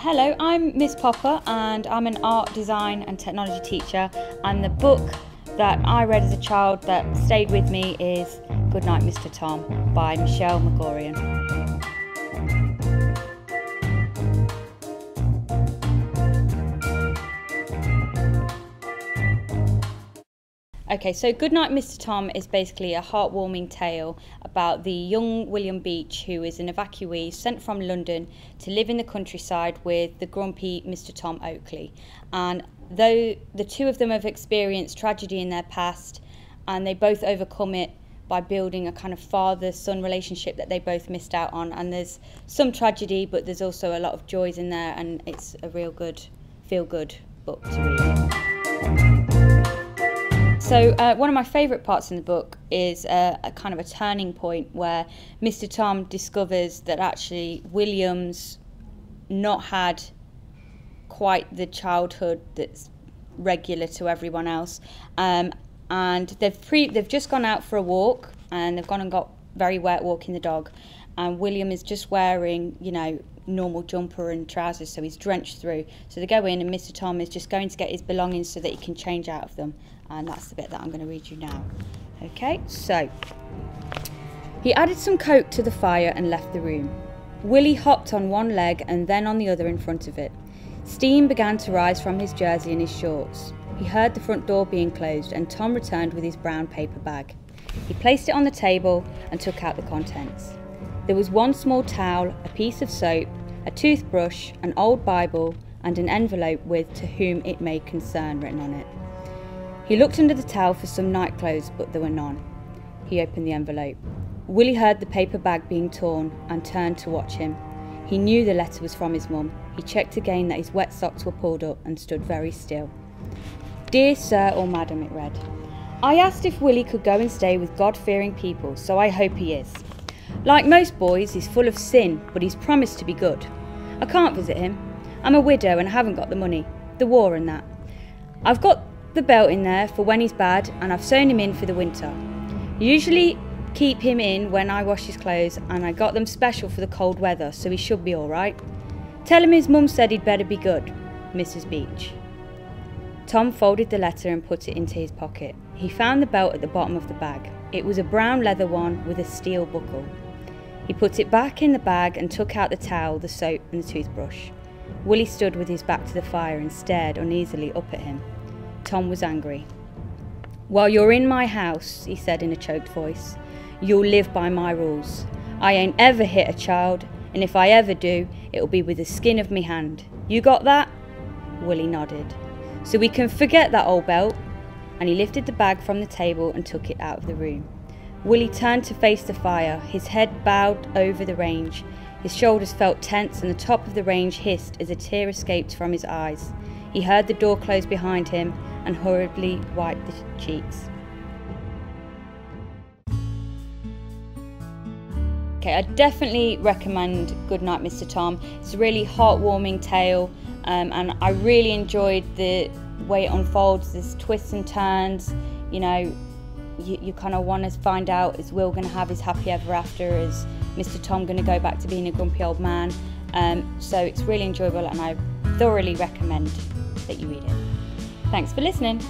Hello, I'm Miss Popper and I'm an art, design and technology teacher, and the book that I read as a child that stayed with me is Goodnight Mr. Tom by Michelle Magorian. Okay, so Goodnight Mr. Tom is basically a heartwarming tale about the young William Beach, who is an evacuee sent from London to live in the countryside with the grumpy Mr. Tom Oakley. And though the two of them have experienced tragedy in their past, and they both overcome it by building a kind of father-son relationship that they both missed out on. And there's some tragedy, but there's also a lot of joys in there, and it's a real good, feel-good book to read. So one of my favourite parts in the book is a kind of a turning point where Mr. Tom discovers that actually William's not had quite the childhood that's regular to everyone else, and they've just gone out for a walk, and they've gone and got very wet walking the dog, and William is just wearing, you know, normal jumper and trousers, so he's drenched through. So they go in and Mr. Tom is just going to get his belongings so that he can change out of them, and that's the bit that I'm going to read you now. Okay, so he added some coke to the fire and left the room. Willie hopped on one leg and then on the other in front of it. Steam began to rise from his jersey and his shorts. He heard the front door being closed, and Tom returned with his brown paper bag. He placed it on the table and took out the contents. There was one small towel, a piece of soap, a toothbrush, an old Bible, and an envelope with "To whom it may concern" written on it. He looked under the towel for some nightclothes, but there were none. He opened the envelope. Willie heard the paper bag being torn and turned to watch him. He knew the letter was from his mum. He checked again that his wet socks were pulled up and stood very still. "Dear Sir or Madam," it read. "I asked if Willie could go and stay with God-fearing people, so I hope he is. Like most boys, he's full of sin, but he's promised to be good. I can't visit him. I'm a widow and I haven't got the money. The war and that. I've got the belt in there for when he's bad, and I've sewn him in for the winter. Usually keep him in when I wash his clothes, and I got them special for the cold weather, so he should be all right. Tell him his mum said he'd better be good. Mrs. Beach." Tom folded the letter and put it into his pocket. He found the belt at the bottom of the bag. It was a brown leather one with a steel buckle. He put it back in the bag and took out the towel, the soap and the toothbrush. Willie stood with his back to the fire and stared uneasily up at him. Tom was angry. "While you're in my house," he said in a choked voice, "you'll live by my rules. I ain't ever hit a child, and if I ever do, it'll be with the skin of me hand. You got that?" Willie nodded. "So we can forget that old belt," and he lifted the bag from the table and took it out of the room. Willie turned to face the fire, his head bowed over the range. His shoulders felt tense and the top of the range hissed as a tear escaped from his eyes. He heard the door close behind him and hurriedly wiped the cheeks. Okay, I definitely recommend Goodnight Mr. Tom. It's a really heartwarming tale, and I really enjoyed the way it unfolds. There's twists and turns, you know. You kind of want to find out, is Will going to have his happy ever after? Is Mr. Tom going to go back to being a grumpy old man? So it's really enjoyable, and I thoroughly recommend that you read it. Thanks for listening.